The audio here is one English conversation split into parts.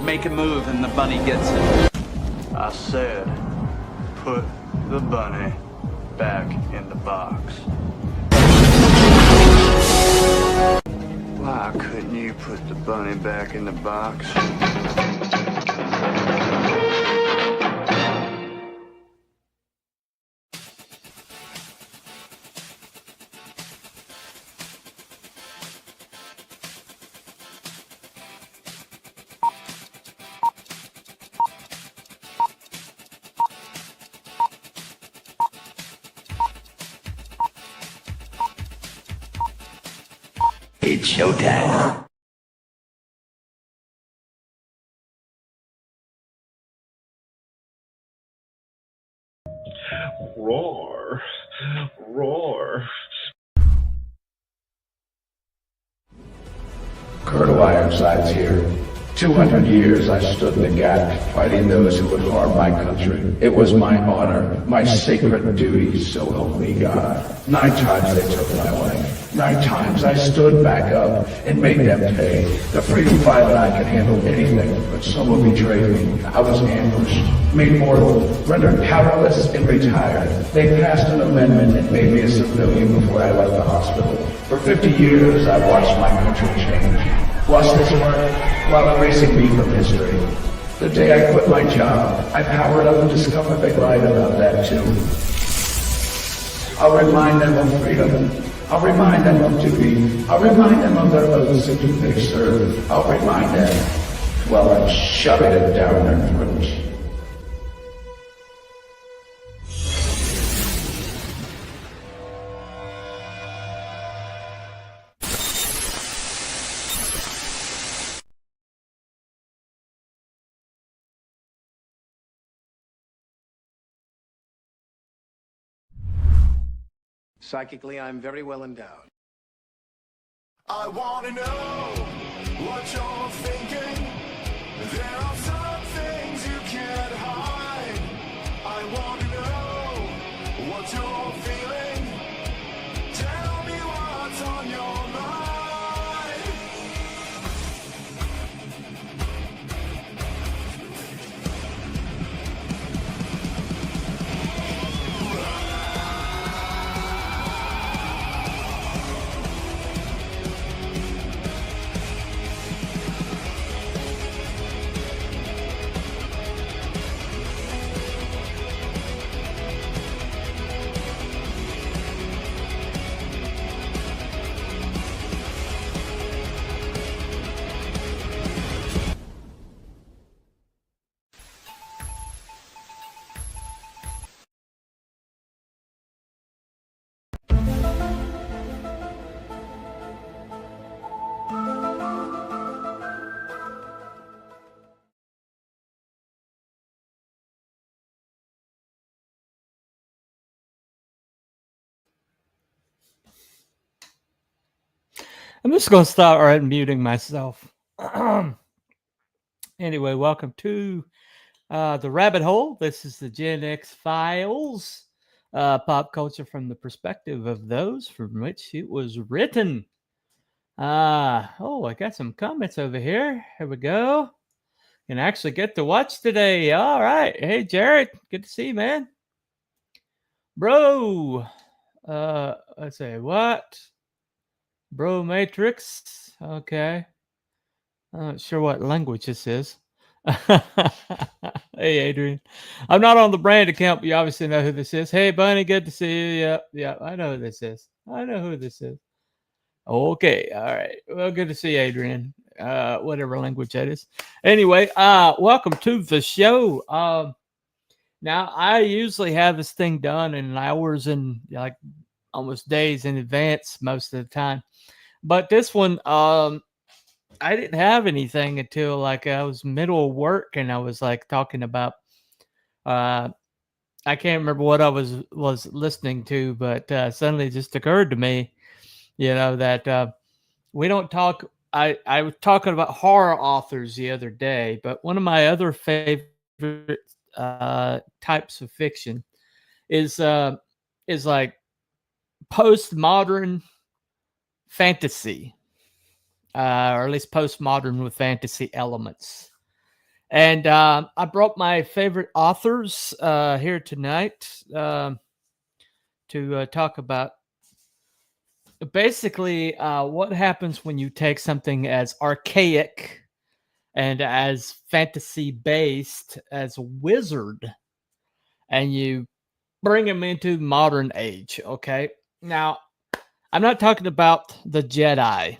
Make a move and the bunny gets it. I said, put the bunny back in the box. Why couldn't you put the bunny back in the box? It's showtime. Roar. Roar. Colonel Ironsides here. 200 years I stood in the gap, fighting those who would harm my country. It was my honor, my sacred duty, so help me God. 9 times they took my life. 9 times I stood back up and made them pay. The freedom fighter I could handle anything, but someone betrayed me. I was ambushed, made mortal, rendered powerless, and retired. They passed an amendment and made me a civilian before I left the hospital. For 50 years I watched my country change. Watch this work while erasing me from history. The day I quit my job, I powered up and discovered they lied about that too. I'll remind them of freedom. I'll remind them of duty. I'll remind them of their oaths and who they serve. I'll remind them while I'm shoving it down their throats. Psychically, I'm very well endowed. I want to know what you're thinking. There are some things you can't hide. I want to know what you're feeling. Tell me what's on your mind. I'm just going to start right muting myself. Anyway, welcome to the rabbit hole. This is the Gen X Files, pop culture from the perspective of those from which it was written. Oh, I got some comments over here. Here we go. Can actually get to watch today. All right. Hey, Jared. Good to see you, man. Bro. Let's say what? Bro Matrix. Okay. I'm not sure what language this is. Hey, Adrian. I'm not on the brand account, but you obviously know who this is. Hey, Bunny. Good to see you. Yeah, I know who this is. Okay. All right. Well, good to see you, Adrian. Whatever language that is. Anyway, welcome to the show. Now, I usually have this thing done in hours and like almost days in advance most of the time. But this one, I didn't have anything until like I was middle of work and I was like talking about, I can't remember what I was listening to, but suddenly it just occurred to me, that we don't talk. I was talking about horror authors the other day, but one of my other favorite types of fiction is like postmodern fantasy, or at least postmodern with fantasy elements. And I brought my favorite authors here tonight to talk about basically what happens when you take something as archaic and as fantasy based as a wizard and you bring them into modern age. Okay. Now, I'm not talking about the Jedi.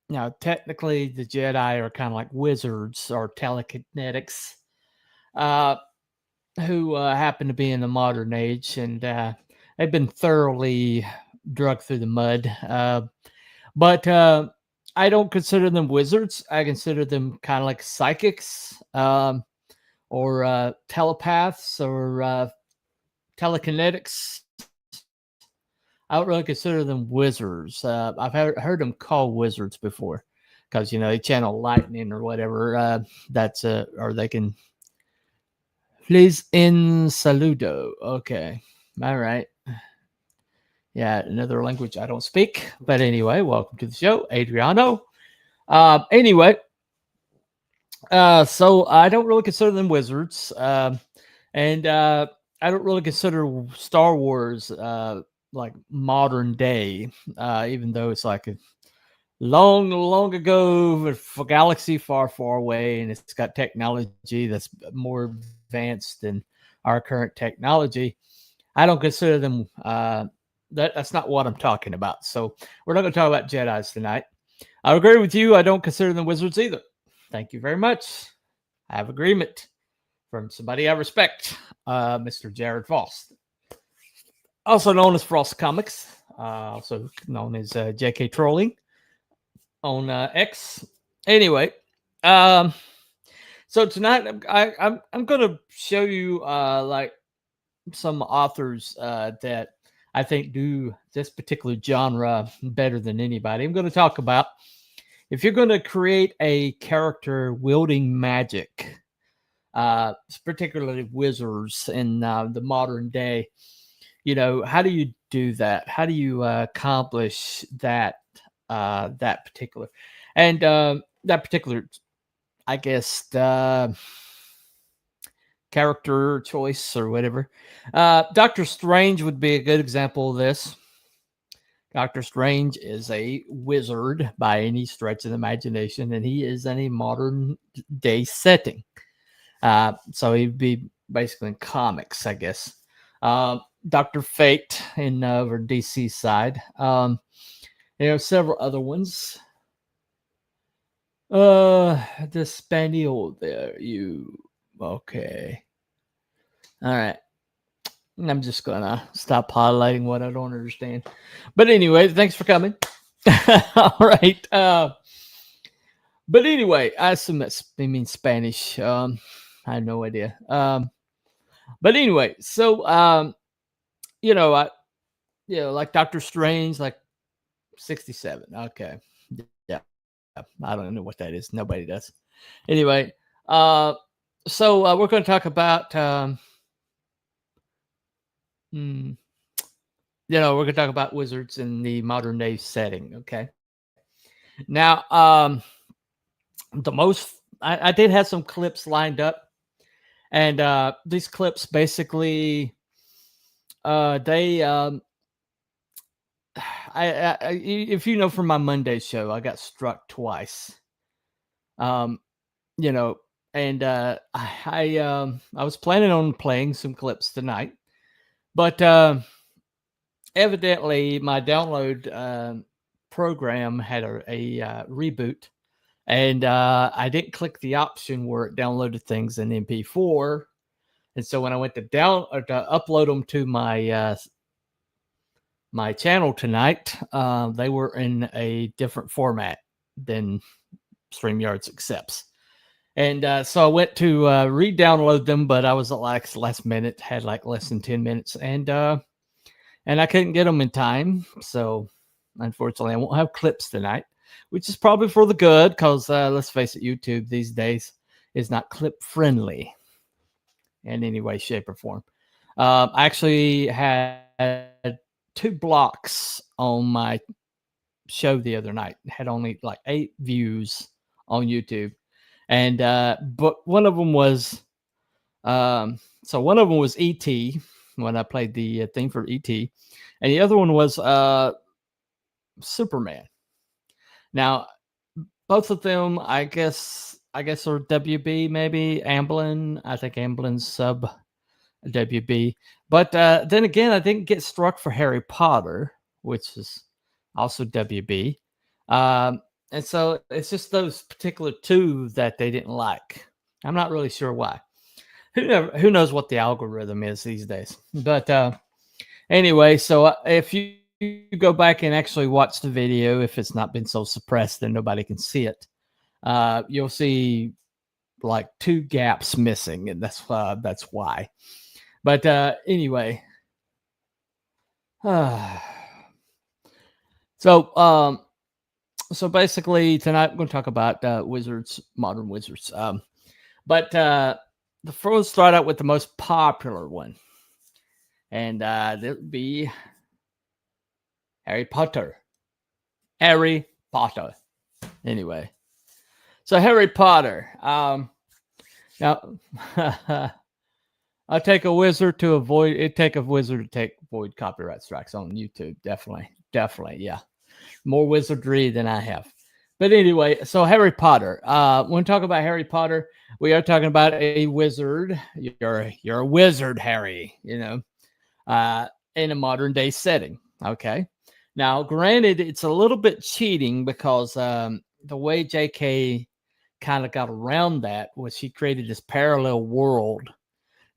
Now, technically, the Jedi are kind of like wizards or telekinetics uh, who happen to be in the modern age, and they've been thoroughly drugged through the mud. But I don't consider them wizards. I consider them kind of like psychics or telepaths or telekinetics. I don't really consider them wizards. I've heard them called wizards before because, they channel lightning or whatever. Or they can. Please in saludo. Okay. All right. Yeah, another language I don't speak. But anyway, welcome to the show, Adriano. Anyway, so I don't really consider them wizards. And I don't really consider Star Wars like modern day, even though it's like a long, long ago for galaxy far, far away, and it's got technology that's more advanced than our current technology. I don't consider them. That's not what I'm talking about. So we're not going to talk about Jedi's tonight. I agree with you. I don't consider them wizards either. Thank you very much. I have agreement from somebody I respect, Mr. Jared Frost, also known as Frost Comics, also known as JK Trolling on X. Anyway, so tonight I'm going to show you like some authors that I think do this particular genre better than anybody. I'm going to talk about if you're going to create a character wielding magic, particularly wizards in the modern day. How do you do that? How do you accomplish that particular and that particular, I guess, character choice or whatever? Doctor Strange would be a good example of this. Doctor Strange is a wizard by any stretch of the imagination, and he is in a modern day setting. So he'd be basically in comics, I guess. Dr. Fate in over DC side. Several other ones. The Spaniel there, okay. All right. I'm just gonna stop highlighting what I don't understand. But anyway, thanks for coming. All right. But anyway, I assume that means Spanish. I had no idea. But anyway, so like Doctor Strange, like 67. Okay. Yeah. I don't know what that is. Nobody does. Anyway, so we're going to talk about we're going to talk about wizards in the modern day setting. Okay. Now, I did have some clips lined up, and these clips basically, they, if you know from my Monday show, I got struck twice. And I was planning on playing some clips tonight, but evidently my download program had a reboot, and I didn't click the option where it downloaded things in MP4, and so when I went to upload them to my my channel tonight, they were in a different format than StreamYards accepts. And so I went to re-download them, but I was at like last minute, had like less than 10 minutes, and I couldn't get them in time. So unfortunately, I won't have clips tonight, which is probably for the good, because let's face it, YouTube these days is not clip friendly in any way, shape, or form. I actually had 2 blocks on my show the other night. It had only like 8 views on YouTube, and but one of them was one of them was ET when I played the thing for ET, and the other one was Superman. Now, both of them, I guess are WB, maybe Amblin. I think Amblin's sub WB. But then again, I didn't get struck for Harry Potter, which is also WB. And so it's just those particular 2 that they didn't like. I'm not really sure why. Who knows what the algorithm is these days? But anyway, so if you go back and actually watch the video, if it's not been so suppressed that nobody can see it, you'll see like 2 gaps missing, and that's why. But anyway, so basically tonight I'm going to talk about wizards, modern wizards. But we'll start out with the most popular one, and that would be Harry Potter. Harry Potter. Anyway, so Harry Potter. Now, I take a wizard to avoid it. Take a wizard to avoid copyright strikes on YouTube. Definitely, yeah. More wizardry than I have. But anyway, so Harry Potter. When we talk about Harry Potter, we are talking about a wizard. You're a wizard, Harry. You know, in a modern day setting. Okay. Now, granted, it's a little bit cheating because the way J.K. kind of got around that was she created this parallel world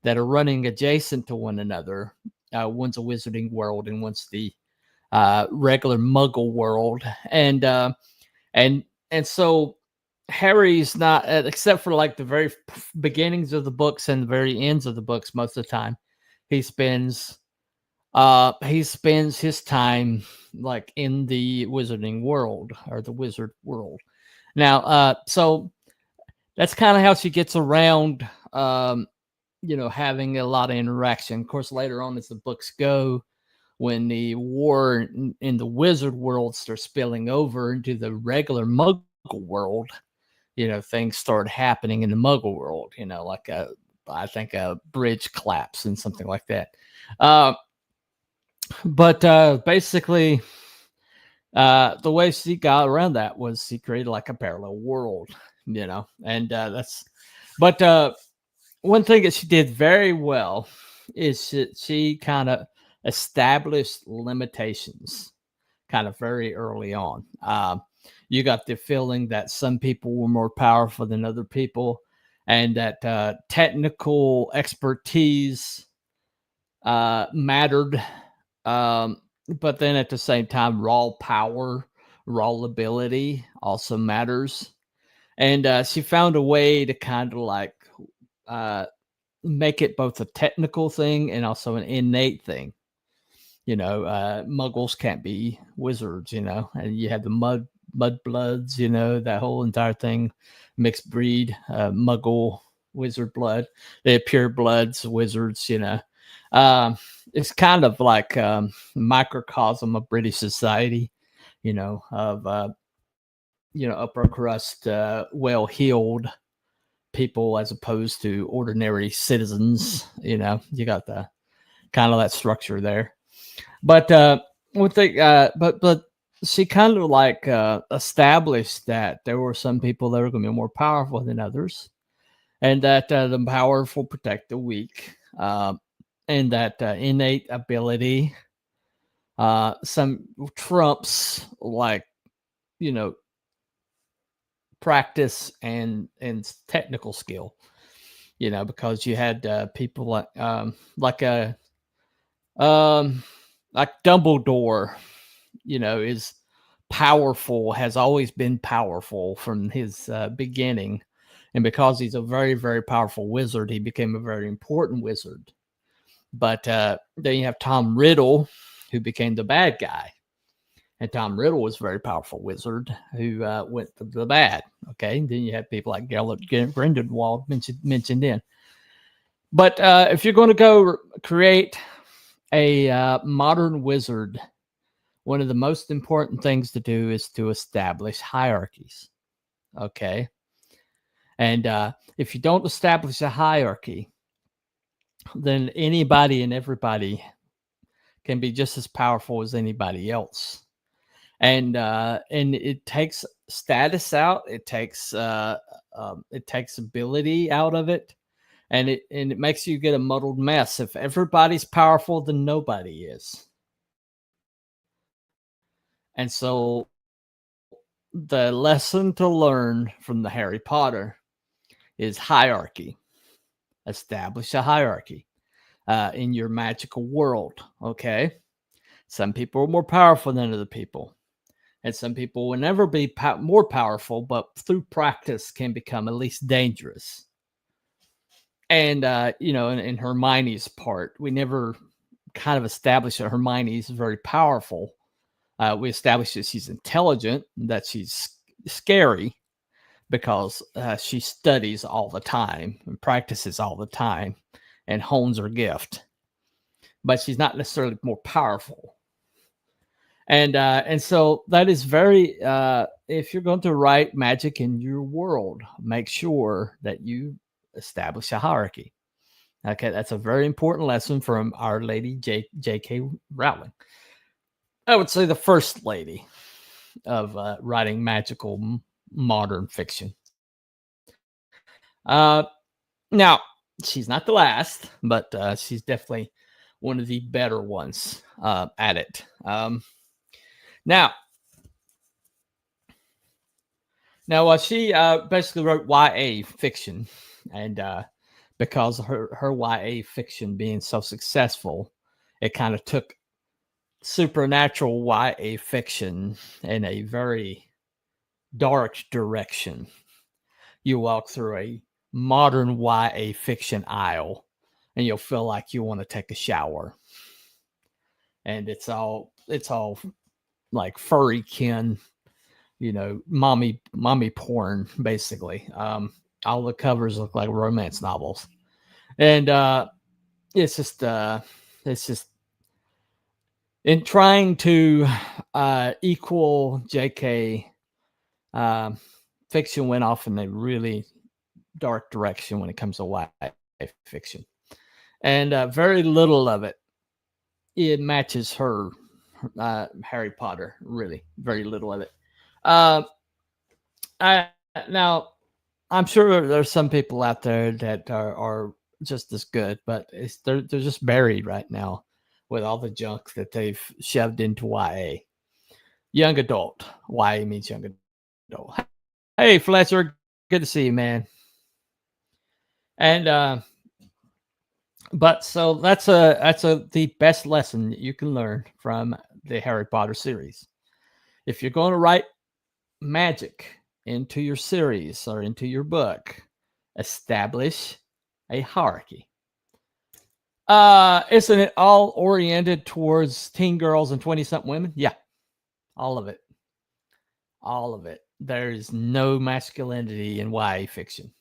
that are running adjacent to one another. One's a wizarding world and one's the regular Muggle world, and so Harry's not, except for like the very beginnings of the books and the very ends of the books. Most of the time, he spends his time like in the wizarding world or the wizard world. Now, so that's kind of how she gets around, having a lot of interaction. Of course, later on as the books go, when the war in the wizard world starts spilling over into the regular Muggle world, things start happening in the Muggle world, like I think a bridge collapse and something like that. But basically, the way she got around that was she created like a parallel world, and but one thing that she did very well is she kind of established limitations kind of very early on. You got the feeling that some people were more powerful than other people, and that technical expertise mattered. But then at the same time, raw power, raw ability also matters. And she found a way to kind of like make it both a technical thing and also an innate thing. Muggles can't be wizards, and you have the mud bloods, that whole entire thing, mixed breed, Muggle wizard blood. They're pure bloods, wizards, it's kind of like microcosm of British society, of upper crust, well-heeled people as opposed to ordinary citizens. You got the kind of that structure there. But one thing, but she kind of like established that there were some people that were going to be more powerful than others, and that the powerful protect the weak, and that innate ability some trumps like practice and technical skill. Because you had people like Dumbledore, is powerful, has always been powerful from his beginning. And because he's a very, very powerful wizard, he became a very important wizard. But then you have Tom Riddle, who became the bad guy. And Tom Riddle was a very powerful wizard who went to the bad. Okay. And then you have people like Gellert Grindelwald mentioned in. But if you're going to go create a modern wizard one of the most important things to do is to establish hierarchies. Okay. And if you don't establish a hierarchy, then anybody and everybody can be just as powerful as anybody else. And it takes status out. It takes ability out of it, and it makes you get a muddled mess. If everybody's powerful, then nobody is. And so the lesson to learn from the Harry Potter is hierarchy. Establish a hierarchy in your magical world. Okay. Some people are more powerful than other people. And some people will never be more powerful, but through practice can become at least dangerous. And, in Hermione's part, we never kind of established that Hermione is very powerful. We established that she's intelligent, that she's scary because she studies all the time and practices all the time and hones her gift. But she's not necessarily more powerful. And so that is very, if you're going to write magic in your world, make sure that you establish a hierarchy. Okay, that's a very important lesson from Our Lady J.K. Rowling. I would say the first lady of writing magical modern fiction. Now, she's not the last, but she's definitely one of the better ones at it. Now, she basically wrote YA fiction, and because her YA fiction being so successful, it kind of took supernatural YA fiction in a very dark direction. You walk through a modern YA fiction aisle, and you'll feel like you want to take a shower, and it's all like furry kin, mommy porn, basically. All the covers look like romance novels, and it's just in trying to equal JK, fiction went off in a really dark direction when it comes to YA fiction, and very little of it matches her Harry Potter. Really, very little of it. Now, I'm sure there's some people out there that are just as good, but they're just buried right now with all the junk that they've shoved into YA. Young adult. YA means young adult. Hey, Fletcher, good to see you, man. And but so that's the best lesson you can learn from the Harry Potter series. If you're going to write magic into your series or into your book, establish a hierarchy. Isn't it all oriented towards teen girls and 20-something women? Yeah, all of it. All of it. There is no masculinity in YA fiction.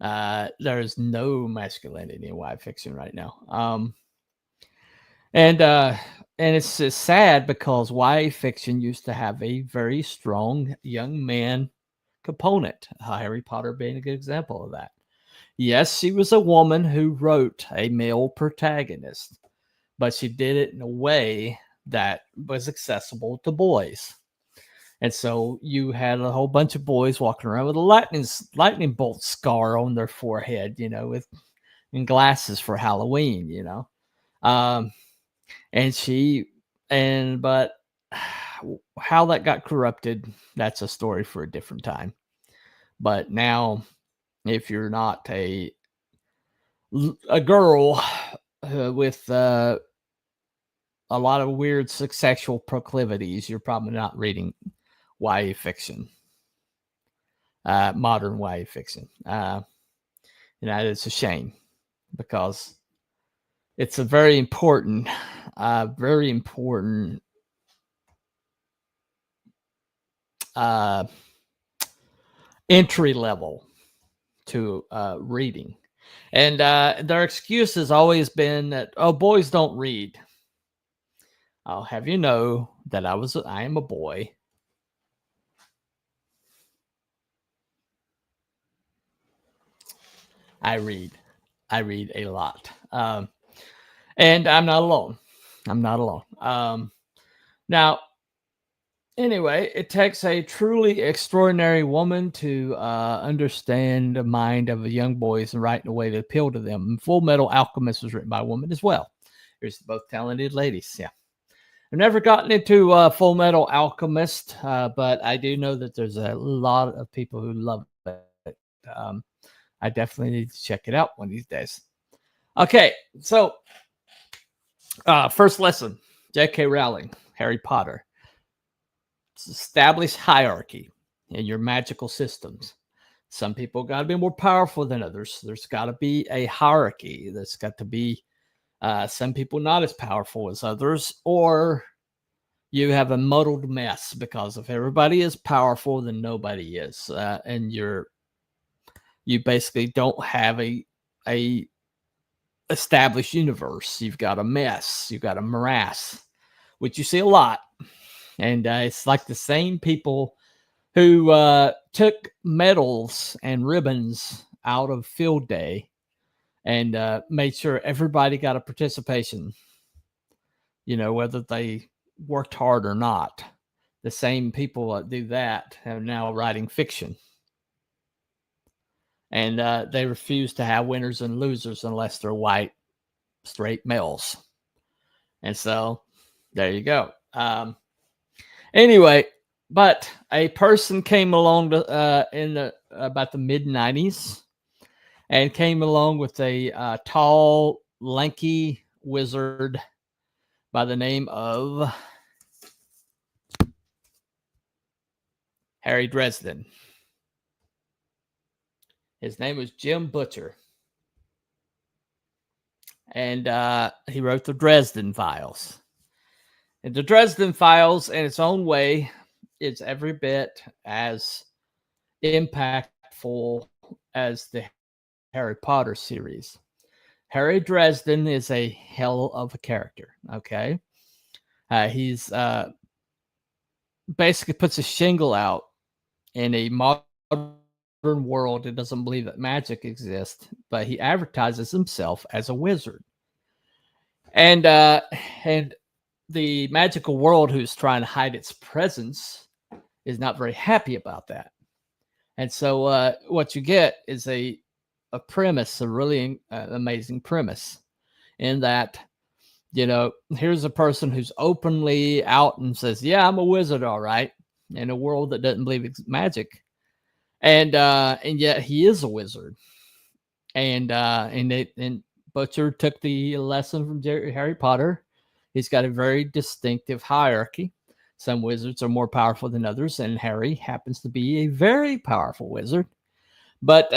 There is no masculinity in YA fiction right now. And it's just sad because YA fiction used to have a very strong young man component. Harry Potter being a good example of that. Yes, she was a woman who wrote a male protagonist, but she did it in a way that was accessible to boys. And so you had a whole bunch of boys walking around with a lightning bolt scar on their forehead, and glasses for Halloween, but how that got corrupted, that's a story for a different time. But now, if you're not a girl with a lot of weird sexual proclivities, you're probably not reading YA fiction, modern YA fiction. It's a shame because it's a very important entry level to reading. And their excuse has always been that, boys don't read. I'll have you know that I am a boy. I read a lot. And I'm not alone. I'm not alone. Now, anyway, it takes a truly extraordinary woman to understand the mind of the young boys and write in a way to appeal to them. And Full Metal Alchemist was written by a woman as well. Here's both talented ladies. Yeah. I've never gotten into Full Metal Alchemist, but I do know that there's a lot of people who love it. I definitely need to check it out one of these days. Okay, so first lesson, J.K. Rowling, Harry Potter. Establish hierarchy in your magical systems. Some people got to be more powerful than others. There's got to be a hierarchy. There's got to be some people not as powerful as others, or you have a muddled mess because if everybody is powerful, then nobody is, and you basically don't have a established universe. You've got a mess. You've got a morass, which you see a lot. And it's like the same people who took medals and ribbons out of field day and made sure everybody got a participation, whether they worked hard or not. The same people that do that are now writing fiction. And they refuse to have winners and losers unless they're white, straight males. And so there you go. Anyway, but a person came along in about the mid 90s and came along with a tall, lanky wizard by the name of Harry Dresden. His name was Jim Butcher. And he wrote the Dresden Files. And the Dresden Files, in its own way, is every bit as impactful as the Harry Potter series. Harry Dresden is a hell of a character, okay? He's basically puts a shingle out in a modern world that doesn't believe that magic exists, but he advertises himself as a wizard. And the magical world, who's trying to hide its presence, is not very happy about that. And so what you get is a premise, a really amazing premise, in that, here's a person who's openly out and says, yeah, I'm a wizard, all right, in a world that doesn't believe it's magic. And yet he is a wizard. And Butcher took the lesson from Harry Potter. He's got a very distinctive hierarchy. Some wizards are more powerful than others, and Harry happens to be a very powerful wizard. But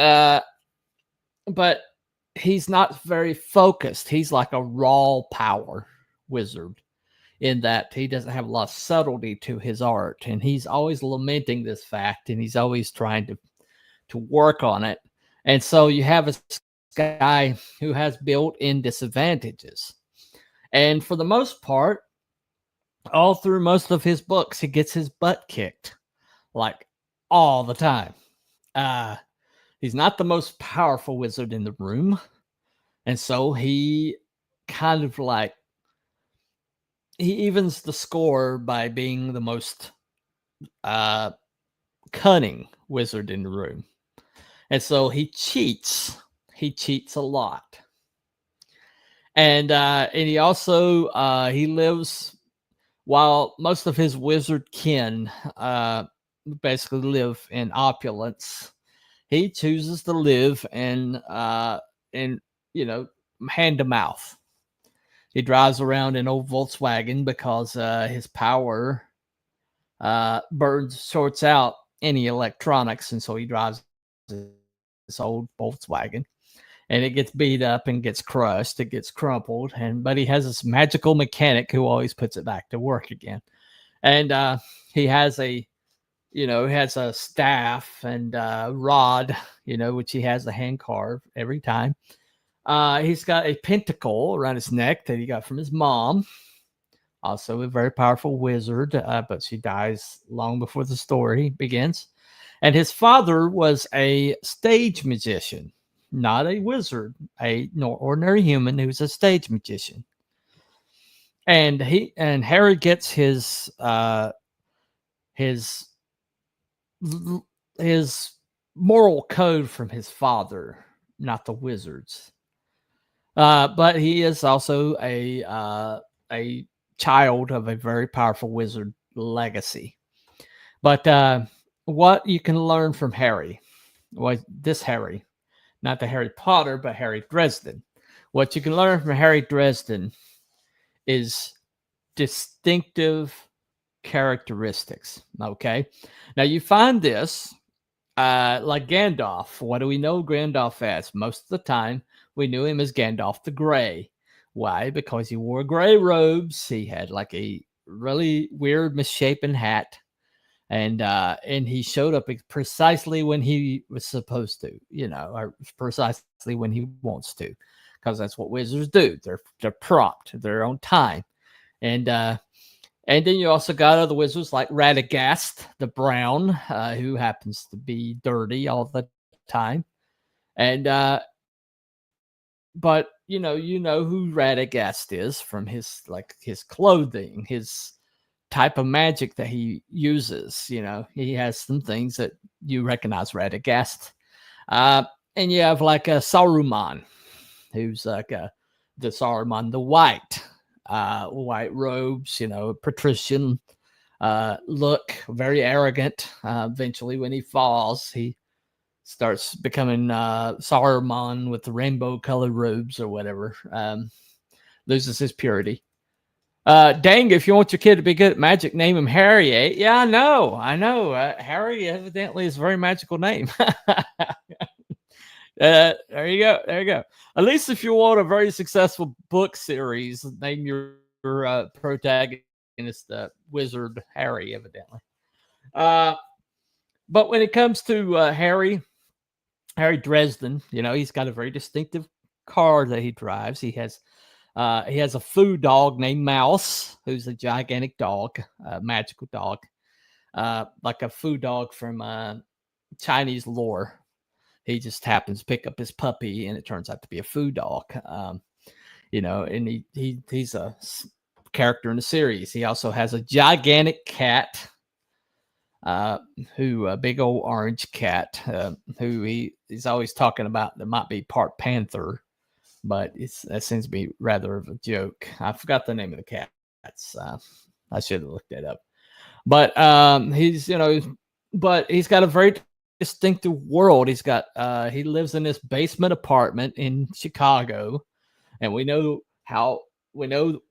he's not very focused. He's like a raw power wizard in that he doesn't have a lot of subtlety to his art, and he's always lamenting this fact, and he's always trying to work on it. And so you have a guy who has built-in disadvantages. And for the most part, all through most of his books, he gets his butt kicked, like all the time. He's not the most powerful wizard in the room. And so he kind of like, he evens the score by being the most cunning wizard in the room. And so he cheats. He cheats a lot. And he also, he lives, while most of his wizard kin basically live in opulence, he chooses to live in hand to mouth. He drives around in old Volkswagen because his power shorts out any electronics, and so he drives this old Volkswagen. And it gets beat up and gets crushed. It gets crumpled. But he has this magical mechanic who always puts it back to work again. And he has a staff and rod, which he has a hand carve every time. He's got a pentacle around his neck that he got from his mom, also a very powerful wizard, but she dies long before the story begins. And his father was a stage magician, not a wizard, a ordinary human who's a stage magician. And Harry gets his his moral code from his father, not the wizards. But he is also a child of a very powerful wizard legacy. But what you can learn from Harry, this Harry, not the Harry Potter, but Harry Dresden. What you can learn from Harry Dresden is distinctive characteristics. Okay. Now you find this like Gandalf. What do we know Gandalf as? Most of the time, we knew him as Gandalf the Grey. Why? Because he wore gray robes. He had like a really weird, misshapen hat, and he showed up precisely when he was supposed to, or precisely when he wants to, because that's what wizards do. They're prompt. They're on time, and then you also got other wizards like Radagast the Brown, who happens to be dirty all the time. And but you know who Radagast is from his clothing, his type of magic that he uses. He has some things that you recognize Radagast. And you have like a Saruman, who's like the Saruman the White. White robes, patrician look, very arrogant. Eventually, when he falls, he starts becoming Saruman with the rainbow-colored robes or whatever. Loses his purity. Dang, if you want your kid to be good at magic, name him Harry. Eh? Yeah, I know. Harry evidently is a very magical name. There you go. At least if you want a very successful book series, name your protagonist Wizard Harry, evidently. But when it comes to Harry Dresden, he's got a very distinctive car that he drives. He has a food dog named Mouse, who's a gigantic dog, a magical dog, like a food dog from Chinese lore. He just happens to pick up his puppy, and it turns out to be a food dog. And he's a character in the series. He also has a gigantic cat, who a big old orange cat, who he's always talking about that might be part panther, but that seems to be rather of a joke. I forgot the name of the cats. I should have looked that up. But he's got a very distinctive world. He lives in this basement apartment in Chicago, and we know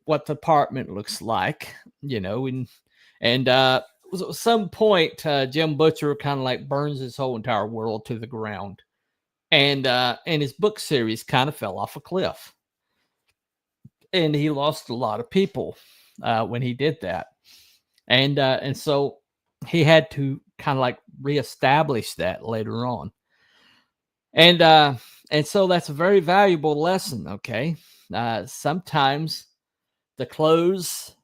what the apartment looks like, and at some point Jim Butcher kind of like burns his whole entire world to the ground, and his book series kind of fell off a cliff, and he lost a lot of people when he did that, and so he had to kind of like reestablish that later on. And so that's a very valuable lesson. Okay. Sometimes the clothes,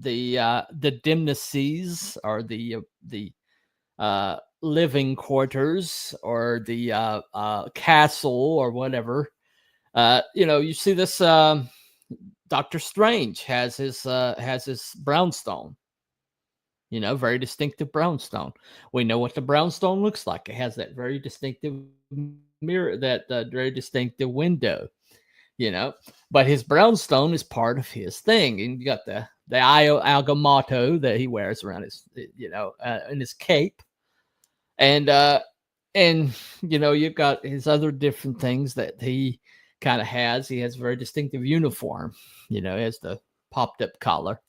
the dimnices, or the living quarters, or the castle, or whatever, you see this, Dr. Strange has his brownstone. Very distinctive brownstone. We know what the brownstone looks like. It has that very distinctive mirror, that very distinctive window, But his brownstone is part of his thing. And you got the Io Algamato that he wears around his, in his cape. And you've got his other different things that he kind of has. He has a very distinctive uniform. He has the popped up collar,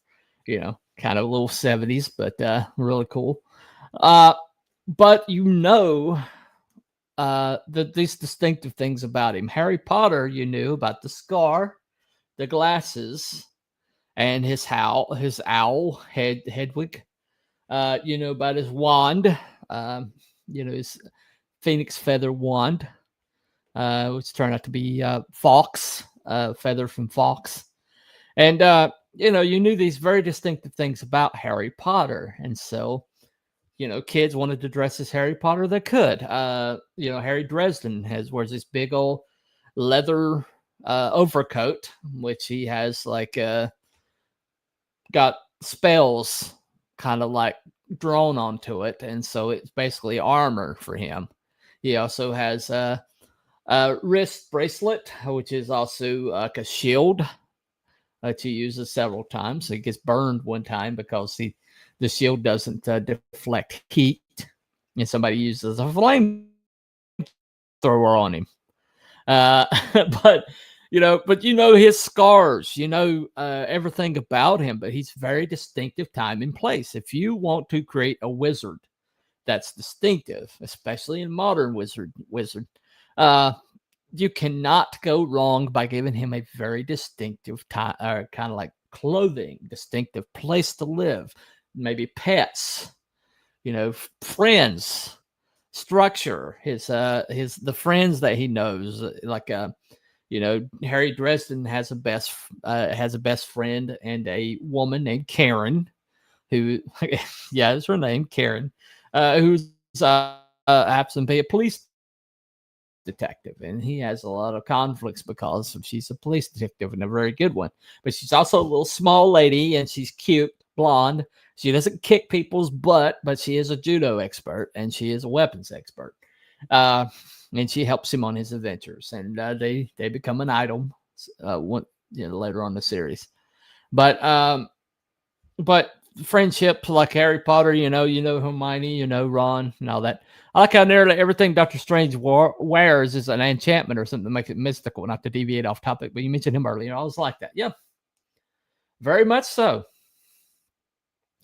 kind of a little 70s, but really cool. But these distinctive things about him. Harry Potter, you knew about the scar, the glasses, and his owl, Hedwig. About his wand, his phoenix feather wand, which turned out to be Fawkes, feather from Fawkes. And you knew these very distinctive things about Harry Potter. And so, kids wanted to dress as Harry Potter, they could. Harry Dresden wears this big old leather overcoat, which he has like got spells kind of like drawn onto it, and so it's basically armor for him. He also has a wrist bracelet, which is also like a shield that he uses several times. He gets burned one time because the shield doesn't deflect heat, and somebody uses a flame thrower on him. But his scars, everything about him, but he's very distinctive time and place. If you want to create a wizard that's distinctive, especially in modern wizard, you cannot go wrong by giving him a very distinctive kind of like clothing, distinctive place to live, maybe pets, friends, structure, the friends that he knows, like Harry Dresden has a best friend and a woman named Karen, who yeah, is her name, Karen, who's happens to be a police detective, and he has a lot of conflicts because she's a police detective and a very good one, but she's also a little small lady, and she's cute, blonde. She doesn't kick people's butt, but she is a judo expert and she is a weapons expert, and she helps him on his adventures, and they become an item later on in the series. But friendship like Harry Potter, Hermione, Ron, and all that. I like how nearly everything Doctor Strange wears is an enchantment or something that makes it mystical. Not to deviate off topic, but you mentioned him earlier. I was like that. Yeah, very much so.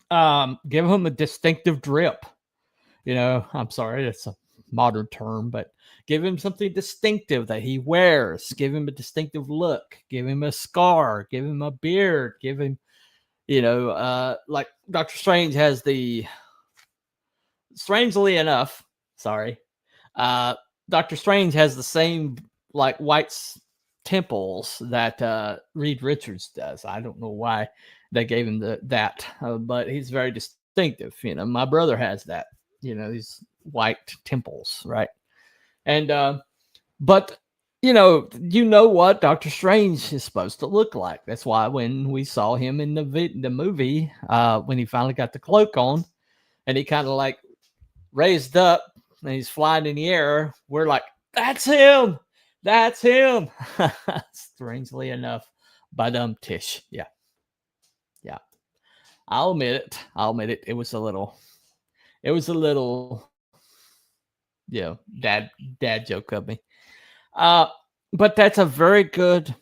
Give him a distinctive drip. I'm sorry, that's a modern term, but give him something distinctive that he wears. Give him a distinctive look. Give him a scar. Give him a beard. Give him, like Doctor Strange has strangely enough, Doctor Strange has the same like white temples that Reed Richards does. I don't know why they gave him that, but he's very distinctive. My brother has that. These white temples, right? And but what Doctor Strange is supposed to look like. That's why when we saw him in the movie, when he finally got the cloak on, and he kind of like raised up and he's flying in the air, we're like, that's him. That's him. Strangely enough, Tish. Yeah. I'll admit it. It was a little, dad joke of me. But that's a very good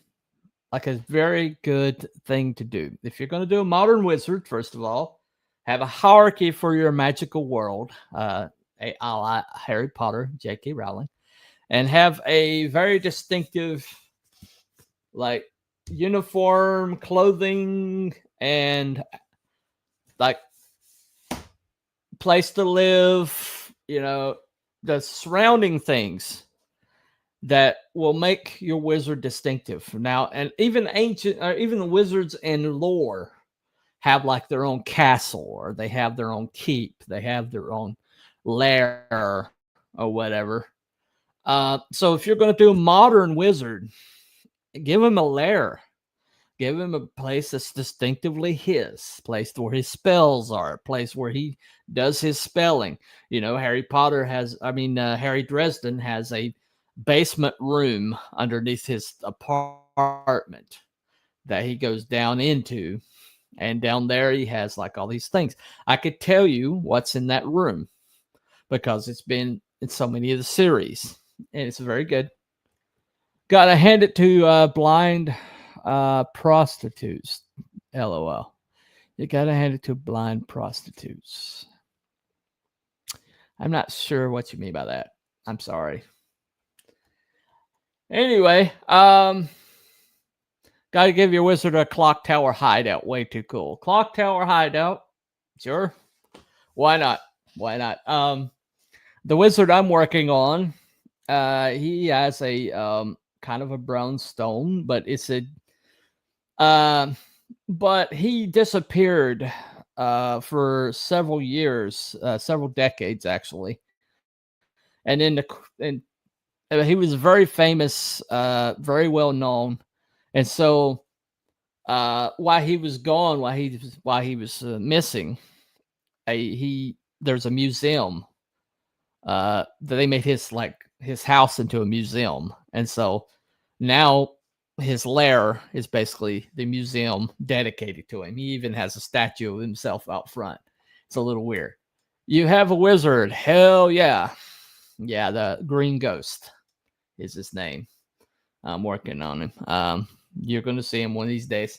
thing to do. If you're going to do a modern wizard, first of all, have a hierarchy for your magical world, a la Harry Potter, J.K. Rowling, and have a very distinctive, like, uniform, clothing, and like place to live, the surrounding things that will make your wizard distinctive. Now, and even the wizards in lore have like their own castle, or they have their own keep, they have their own lair or whatever. So if you're going to do a modern wizard, give him a lair. Give him a place that's distinctively his, place where his spells are, a place where he does his spelling. Harry Dresden has a basement room underneath his apartment that he goes down into. And down there he has like all these things. I could tell you what's in that room because it's been in so many of the series. And it's very good. Gotta hand it to blind prostitutes. LOL. You gotta hand it to blind prostitutes. I'm not sure what you mean by that. I'm sorry. Anyway, gotta give your wizard a clock tower hideout. Way too cool. Clock tower hideout. Sure. Why not? The wizard I'm working on, he has a kind of a brown stone, but it's a but he disappeared for several years, several decades actually, and in the and he was very famous, very well known, and so while he was gone, while he was missing, he there's a museum that they made his house into a museum, and so now his lair is basically the museum dedicated to him. He even has a statue of himself out front. It's a little weird. You have a wizard? Hell yeah, yeah. The Green Ghost is his name. I'm working on him. You're going to see him one of these days.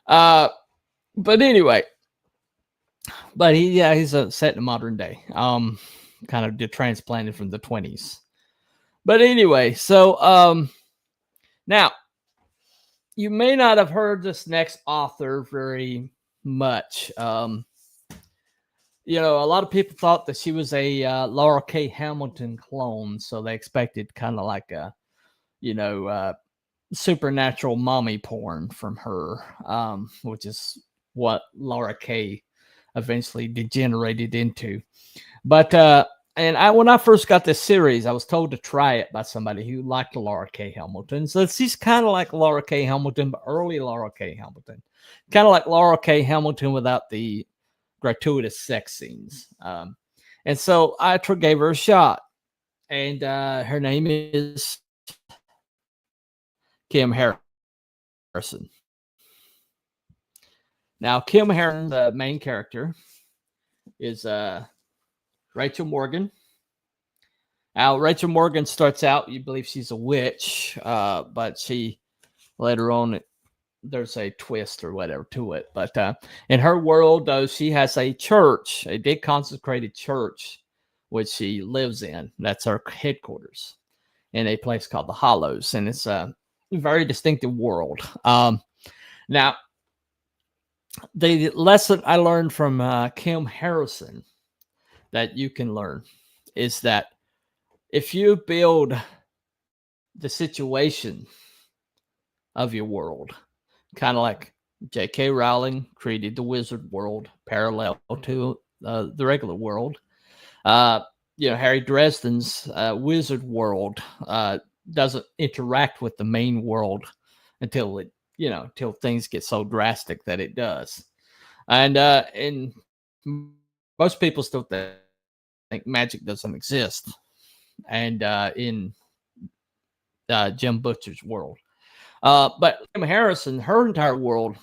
But anyway, he's set in modern day. Kind of transplanted from the 20s. But anyway, so now you may not have heard this next author very much. You know, a lot of people thought that she was a Laura K. Hamilton clone, so they expected kind of like a, supernatural mommy porn from her, which is what Laura K. eventually degenerated into. But when I first got this series, I was told to try it by somebody who liked Laura K. Hamilton. So she's kind of like Laura K. Hamilton, but early Laura K. Hamilton, kind of like Laura K. Hamilton without the gratuitous sex scenes. And so I gave her a shot, and her name is Kim Harrison. Now, Kim Harrison, the main character, is Rachel Morgan. Now, Rachel Morgan starts out, you believe she's a witch, but she later on, there's a twist or whatever to it. But in her world, though, she has a church, a big consecrated church, which she lives in. That's her headquarters in a place called the Hollows. And it's a very distinctive world. Now, the lesson I learned from Kim Harrison that you can learn is that if you build the situation of your world, kind of like J.K. Rowling created the wizard world parallel to the regular world, Harry Dresden's wizard world doesn't interact with the main world until things get so drastic that it does. And most people still think magic doesn't exist. And in Jim Butcher's world. But Kim Harrison, her entire world,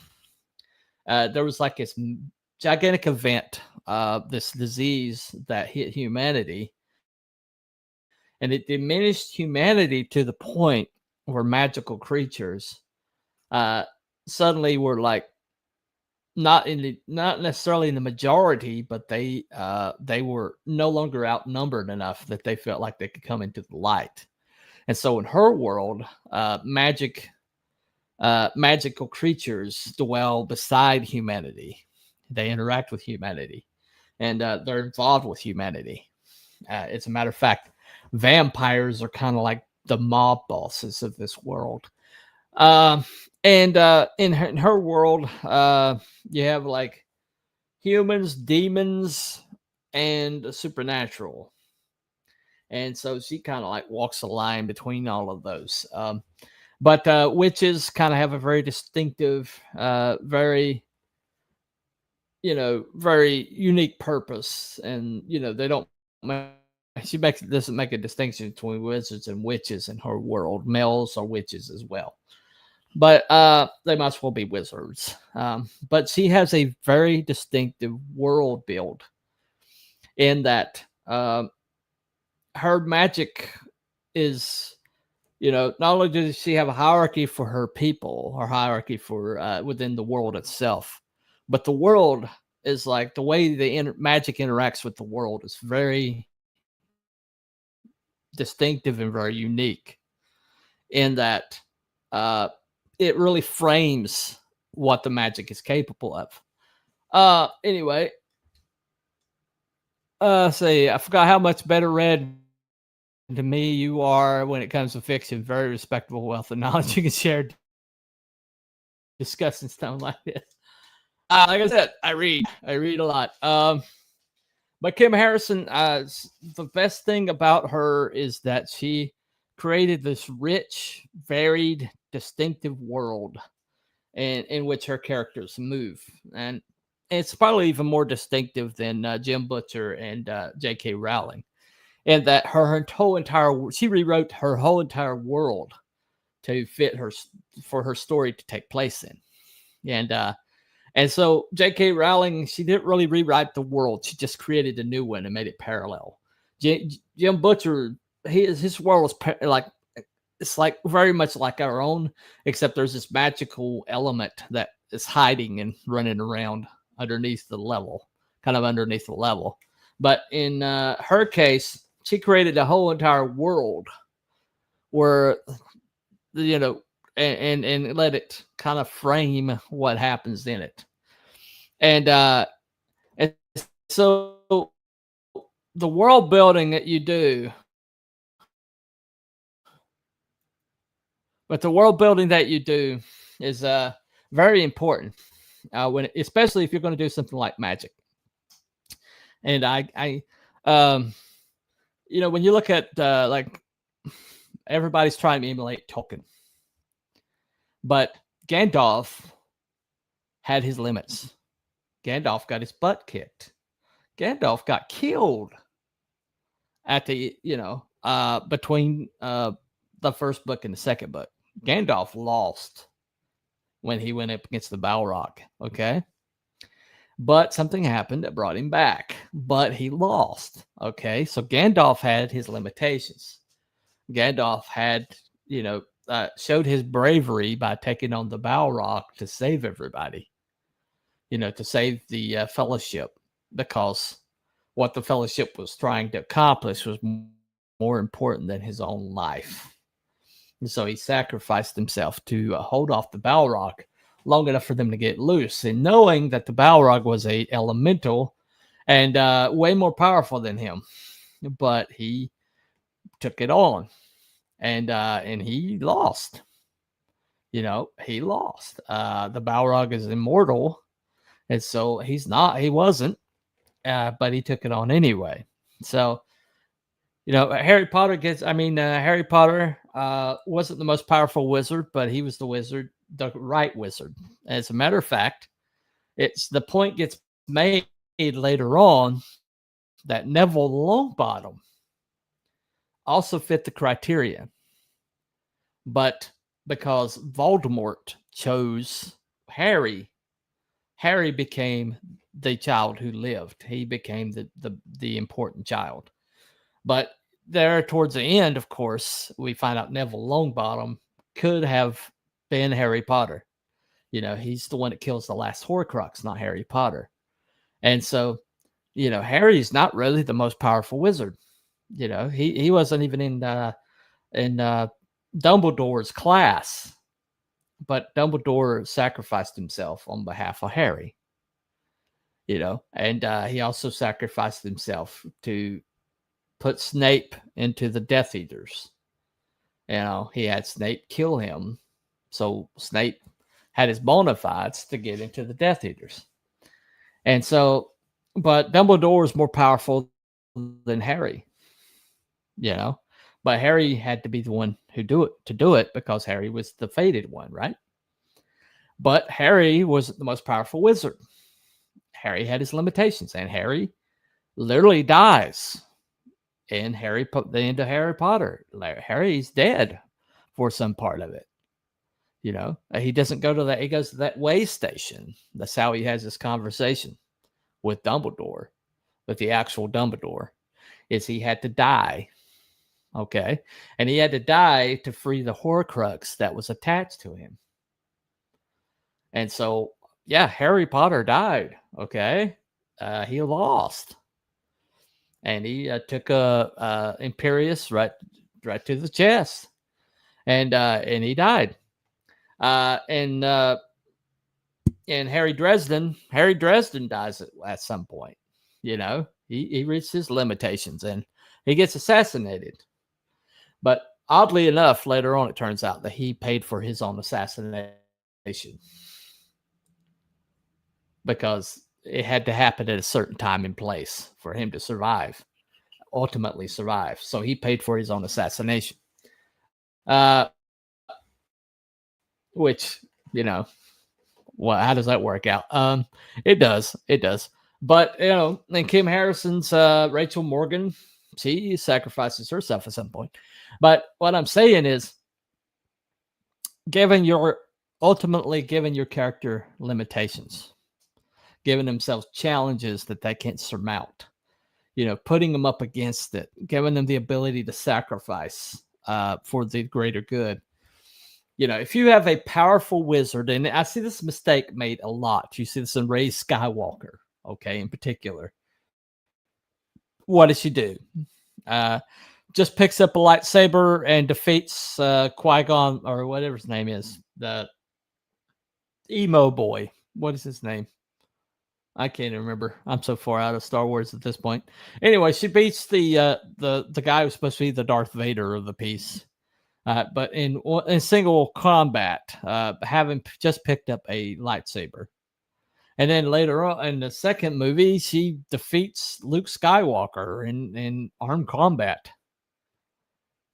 there was like this gigantic event, this disease that hit humanity. And it diminished humanity to the point where magical creatures suddenly were like not necessarily in the majority, but they were no longer outnumbered enough that they felt like they could come into the light. And so in her world, magical creatures dwell beside humanity. They interact with humanity, and they're involved with humanity. As a matter of fact, vampires are kind of like the mob bosses of this world. And in her world, you have like humans, demons, and supernatural. And so she kind of like walks a line between all of those. But witches kind of have a very distinctive, very unique purpose. And, they don't doesn't make a distinction between wizards and witches in her world. Males are witches as well. But they might as well be wizards. But she has a very distinctive world build in that her magic is, not only does she have a hierarchy for her people or hierarchy for within the world itself, but the world is like the way the magic interacts with the world is very distinctive and very unique in that it really frames what the magic is capable of. Anyway, I forgot how much better read to me you are when it comes to fiction. Very respectable wealth of knowledge you can share. discussing stuff like this. Like I said, I read a lot. But Kim Harrison, the best thing about her is that she created this rich, varied, distinctive world in which her characters move. And it's probably even more distinctive than Jim Butcher and J.K. Rowling. And that she rewrote her whole entire world to fit for her story to take place in. And so J.K. Rowling, she didn't really rewrite the world. She just created a new one and made it parallel. Jim Butcher, his world was it's like very much like our own, except there's this magical element that is hiding and running around underneath the level. But in her case, she created a whole entire world where, and let it kind of frame what happens in it. And so the world building that you do, is very important especially if you're going to do something like magic. And when you look at like everybody's trying to emulate Tolkien, but Gandalf had his limits. Gandalf got his butt kicked. Gandalf got killed at the between the first book and the second book. Gandalf lost when he went up against the Balrog. Okay. But something happened that brought him back. But he lost. Okay. So Gandalf had his limitations. Gandalf had, showed his bravery by taking on the Balrog to save everybody. To save the Fellowship, because what the Fellowship was trying to accomplish was more important than his own life. And so he sacrificed himself to hold off the Balrog long enough for them to get loose. And knowing that the Balrog was a elemental and way more powerful than him, but he took it on, and he lost. He lost. The Balrog is immortal, and so he wasn't, but he took it on anyway. So, Harry Potter wasn't the most powerful wizard, but he was the right wizard. As a matter of fact, the point gets made later on that Neville Longbottom also fit the criteria, but because Voldemort chose Harry became the child who lived. He became the important child. But there, towards the end, of course, we find out Neville Longbottom could have been Harry Potter. He's the one that kills the last Horcrux, not Harry Potter. And so, Harry's not really the most powerful wizard. He wasn't even in Dumbledore's class, but Dumbledore sacrificed himself on behalf of Harry. And he also sacrificed himself to put Snape into the Death Eaters. He had Snape kill him, so Snape had his bona fides to get into the Death Eaters. And so, but Dumbledore is more powerful than Harry, but Harry had to be the one to do it because Harry was the fated one, right? But Harry was the most powerful wizard. Harry had his limitations, and Harry literally dies in the end of Harry Potter. Harry's dead for some part of it. He doesn't go to that. He goes to that way station. That's how he has this conversation with Dumbledore, with the actual Dumbledore, is he had to die. Okay. And he had to die to free the Horcrux that was attached to him. And so, yeah, Harry Potter died. Okay. He lost. And he took Imperius right to the chest. And he died. And Harry Dresden dies at some point. He reached his limitations and he gets assassinated. But oddly enough, later on, it turns out that he paid for his own assassination because it had to happen at a certain time and place for him to survive, ultimately survive. So he paid for his own assassination. Which, you know, well, how does that work out? It does. But, you know, and Kim Harrison's Rachel Morgan, she sacrifices herself at some point. But what I'm saying is, ultimately giving your character limitations, giving themselves challenges that they can't surmount, you know, putting them up against it, giving them the ability to sacrifice for the greater good. You know, if you have a powerful wizard, and I see this mistake made a lot. You see this in Rey Skywalker, okay, in particular. What does she do? Just picks up a lightsaber and defeats Qui-Gon, or whatever his name is, the emo boy. What is his name? I can't remember. I'm so far out of Star Wars at this point. Anyway, she beats the guy who's supposed to be the Darth Vader of the piece. But in single combat, having just picked up a lightsaber. And then later on in the second movie, she defeats Luke Skywalker in armed combat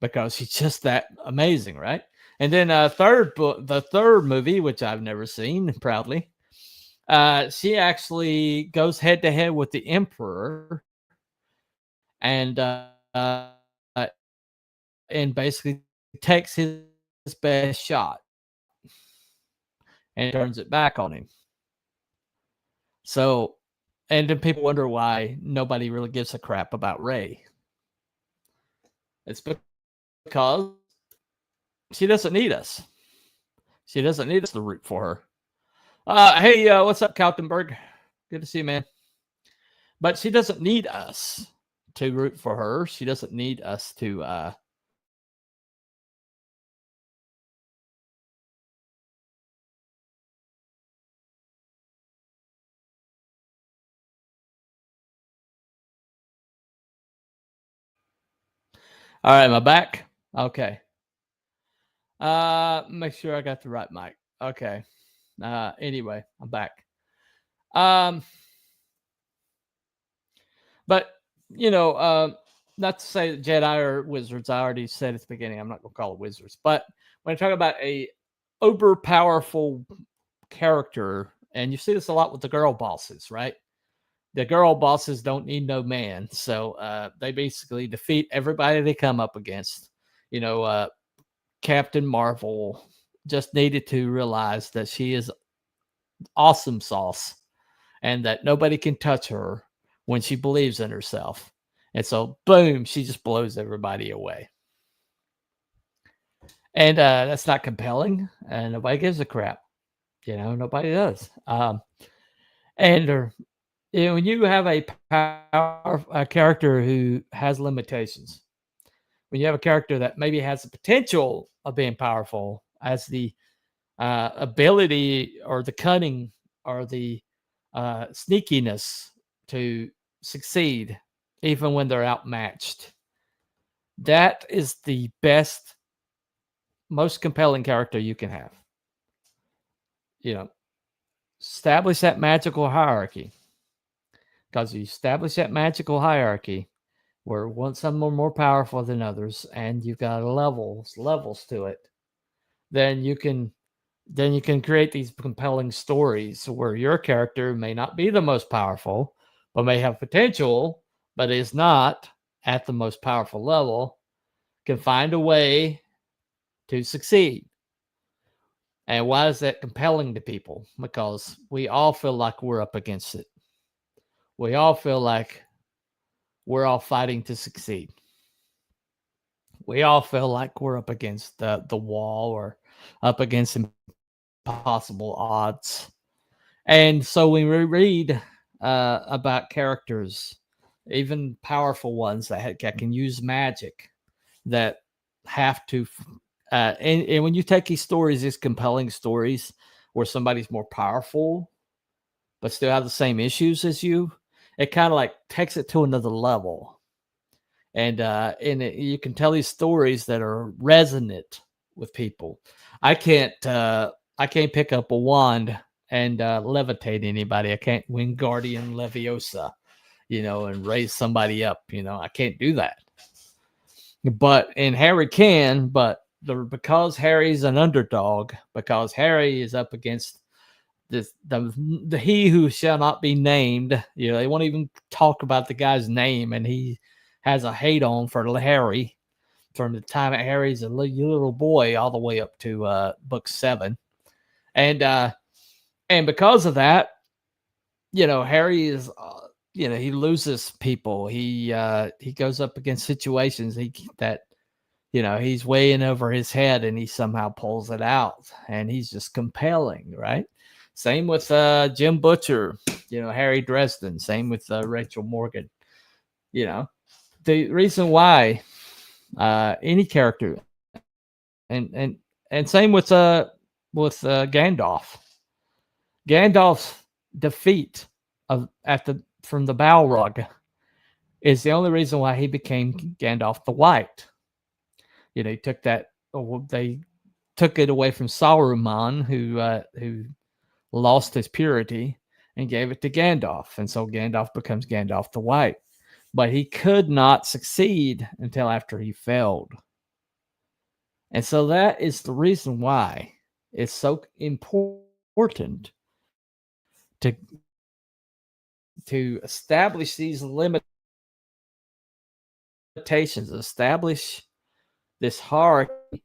because she's just that amazing, right? And then the third movie, which I've never seen, proudly, she actually goes head to head with the Emperor and basically takes his best shot and turns it back on him. So, and then people wonder why nobody really gives a crap about Rey. It's because she doesn't need us. She doesn't need us to root for her. Hey, what's up, Kaltenberg? Good to see you, man. But she doesn't need us to root for her. She doesn't need us to All right, am I back? Okay. Make sure I got the right mic. Okay. Anyway, I'm back. But you know, not to say that Jedi are wizards. I already said at the beginning, I'm not gonna call it wizards. But when I talk about a uber powerful character, and you see this a lot with the girl bosses, right? The girl bosses don't need no man, so they basically defeat everybody they come up against. You know, Captain Marvel just needed to realize that she is awesome sauce and that nobody can touch her when she believes in herself. And so, boom, she just blows everybody away. And that's not compelling, and nobody gives a crap. You know, nobody does. And you know, when you have a character who has limitations, when you have a character that maybe has the potential of being powerful, has the ability or the cunning or the sneakiness to succeed, even when they're outmatched, that is the best, most compelling character you can have. You know, establish that magical hierarchy. Because you establish that magical hierarchy where some are more powerful than others, and you've got levels to it, then you can create these compelling stories where your character may not be the most powerful, but may have potential, but is not at the most powerful level, can find a way to succeed. And why is that compelling to people? Because we all feel like we're up against it. We all feel like we're all fighting to succeed. We all feel like we're up against the wall or up against impossible odds. And so when we read about characters, even powerful ones that can use magic, that have to, and when you take these stories, these compelling stories where somebody's more powerful, but still have the same issues as you, it kind of like takes it to another level. And you can tell these stories that are resonant with people. I can't I can't pick up a wand and levitate anybody. I can't Wingardium Leviosa, and raise somebody up. I can't do that. And Harry can, but because Harry's an underdog, because Harry is up against the he who shall not be named. They won't even talk about the guy's name, and he has a hate on for Harry from the time that Harry's a little boy all the way up to book 7, and because of that, Harry is he loses people. He goes up against situations he's way in over his head, and he somehow pulls it out, and he's just compelling, right? Same with Jim Butcher, Harry Dresden. Same with Rachel Morgan. The reason why any character, and same with Gandalf. Gandalf's defeat from the Balrog is the only reason why he became Gandalf the White. He took that. They took it away from Saruman, who lost his purity, and gave it to Gandalf, and so Gandalf becomes Gandalf the White. But he could not succeed until after he failed, and so that is the reason why it's so important to establish these limitations, establish this hierarchy,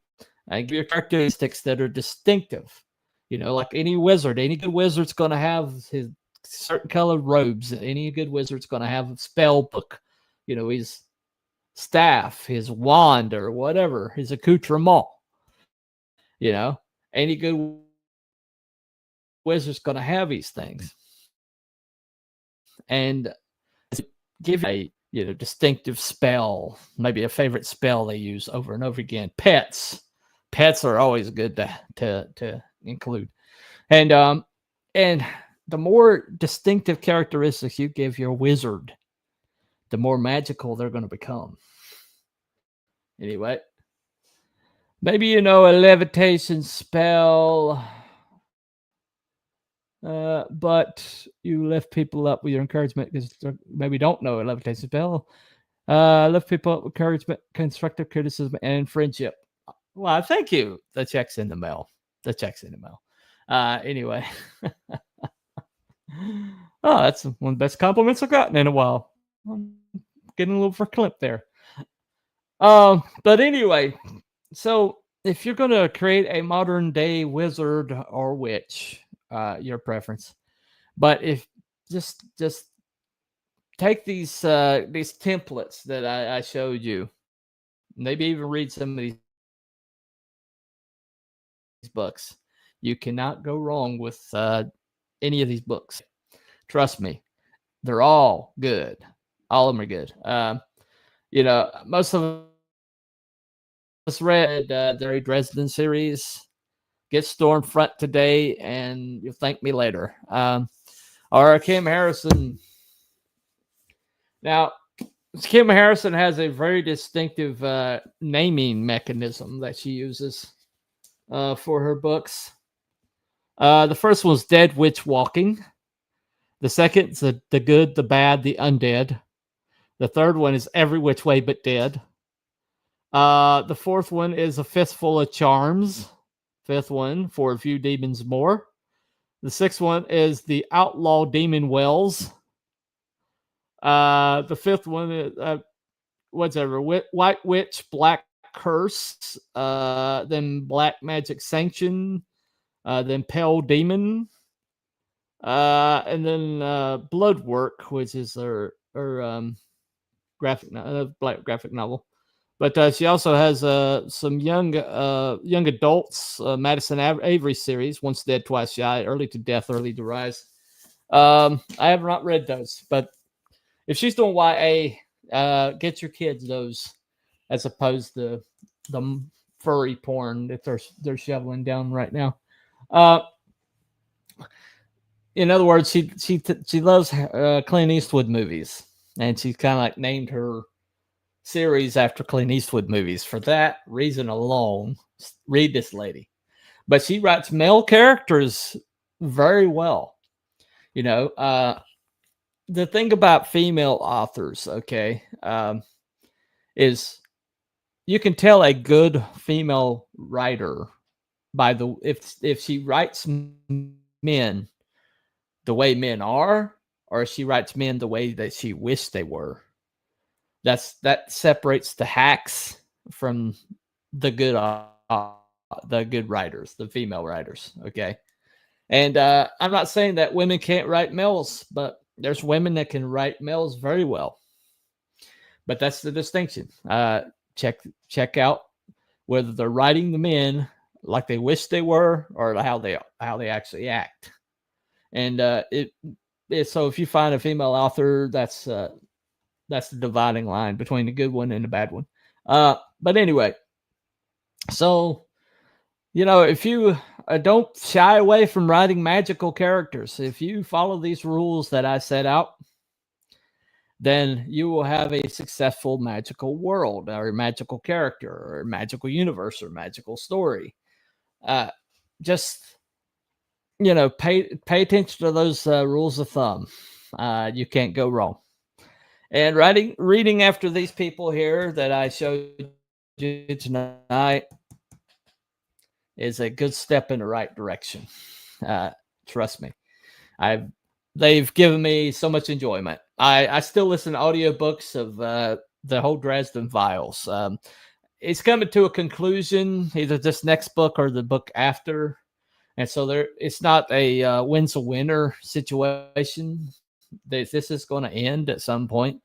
and give your characteristics that are distinctive. Like any wizard, any good wizard's going to have his certain colored robes. Any good wizard's going to have a spell book, his staff, his wand, or whatever, his accoutrement. Any good wizard's going to have these things. And give a distinctive spell, maybe a favorite spell they use over and over again. Pets are always good to include, and the more distinctive characteristics you give your wizard, the more magical they're going to become. Anyway, maybe a levitation spell, but you lift people up with your encouragement because they maybe don't know a levitation spell. Lift people up with encouragement, constructive criticism, and friendship. Well, thank you. The check's in the mail. Anyway. Oh, that's one of the best compliments I've gotten in a while. I'm getting a little verklempt there. But anyway, so if you're going to create a modern day wizard or witch, your preference, but if just take these templates that I showed you, maybe even read some of these books. You cannot go wrong with any of these books. Trust me, they're all good. All of them are good. Most of us read the Harry Dresden series. Get Stormfront today, and you'll thank me later. Or Kim Harrison. Now, Kim Harrison has a very distinctive naming mechanism that she uses for her books. The first one was Dead Witch Walking. The second is The Good, the Bad, the Undead. The third one is Every Which Way But Dead. The fourth one is A Fistful of Charms. Fifth one, For a Few Demons More. The sixth one is The Outlaw Demon Wells. The fifth one is White Witch, Black Curse. Then Black Magic Sanction. Then Pale Demon. And then Bloodwork, which is her graphic novel. But she also has some young adults, Madison Avery series, Once Dead, Twice Shy, Early to Death, Early to Rise. I have not read those, but if she's doing YA, get your kids those as opposed to the furry porn that they're shoveling down right now. In other words, she loves Clint Eastwood movies, and she's kind of like named her series after Clint Eastwood movies. For that reason alone, read this lady. but she writes male characters very well. You know, the thing about female authors, okay, is you can tell a good female writer by the if she writes men the way men are, or she writes men the way that she wished they were. That separates the hacks from the good writers, the female writers. Okay, and I'm not saying that women can't write males, but there's women that can write males very well. But that's the distinction. Check out whether they're writing the men like they wish they were, or how they actually act. And so if you find a female author, that's the dividing line between the good one and the bad one. But anyway, so if you don't shy away from writing magical characters, if you follow these rules that I set out, then you will have a successful magical world, or a magical character, or a magical universe, or magical story. Just pay attention to those rules of thumb. You can't go wrong. And reading after these people here that I showed you tonight is a good step in the right direction. Trust me. They've given me so much enjoyment. I still listen to audiobooks of the whole Dresden Files. It's coming to a conclusion, either this next book or the book after. And so it's not a wins a winner situation. This is going to end at some point.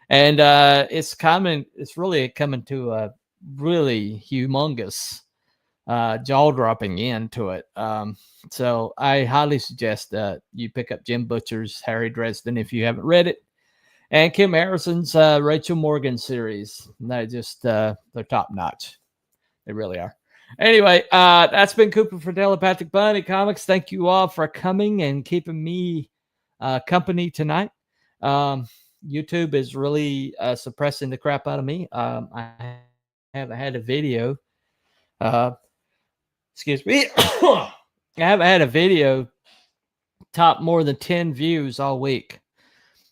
And it's really coming to a really humongous jaw-dropping end to it. So I highly suggest you pick up Jim Butcher's Harry Dresden if you haven't read it, and Kim Harrison's Rachel Morgan series. They're top notch. They really are. Anyway, that's been Cooper for Telepathic Bunny Comics. Thank you all for coming and keeping me company tonight. YouTube is really suppressing the crap out of me. I haven't had a video. Excuse me. I haven't had a video top more than 10 views all week.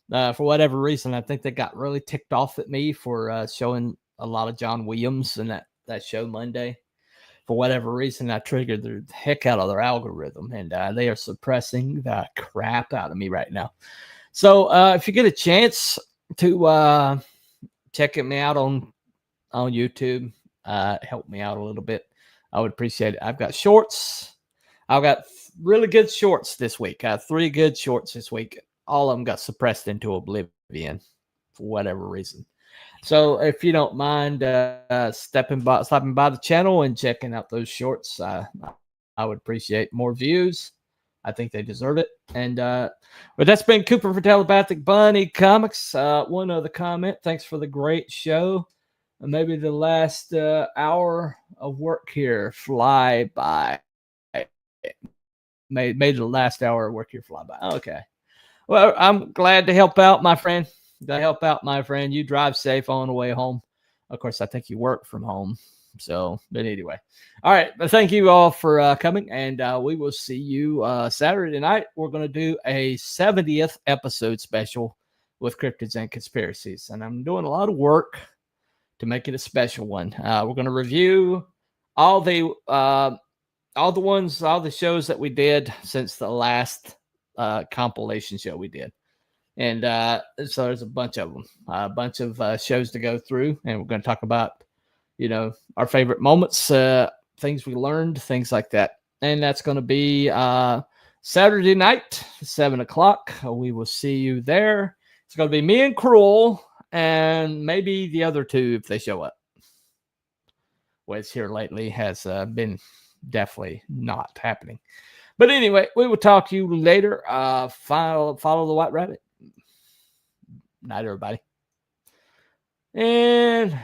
For whatever reason, I think they got really ticked off at me for showing a lot of John Williams in that show Monday. For whatever reason, I triggered the heck out of their algorithm, and they are suppressing the crap out of me right now. So if you get a chance to check me out on YouTube, help me out a little bit, I would appreciate it. I've got shorts. I've got really good shorts this week. I have 3 good shorts this week. All of them got suppressed into oblivion for whatever reason. So if you don't mind stopping by the channel and checking out those shorts, I would appreciate more views. I think they deserve it. And but that's been Cooper for Telepathic Bunny Comics. One other comment. Thanks for the great show. Maybe the last hour of work here fly by. Made the last hour of work here fly by. Okay. Well, I'm glad to help out, my friend. You drive safe on the way home. Of course, I think you work from home. So, but anyway. All right. But thank you all for coming. And we will see you Saturday night. We're going to do a 70th episode special with Cryptids and Conspiracies. And I'm doing a lot of work to make it a special one. We're going to review all the shows that we did since the last compilation show we did. And so there's a bunch of them, a bunch of shows to go through. And we're going to talk about, our favorite moments, things we learned, things like that. And that's going to be Saturday night, 7:00. We will see you there. It's going to be me and Cruel, and maybe the other 2 if they show up. What's here lately has been definitely not happening. But anyway, we will talk to you later. Follow the White Rabbit. Night, everybody. And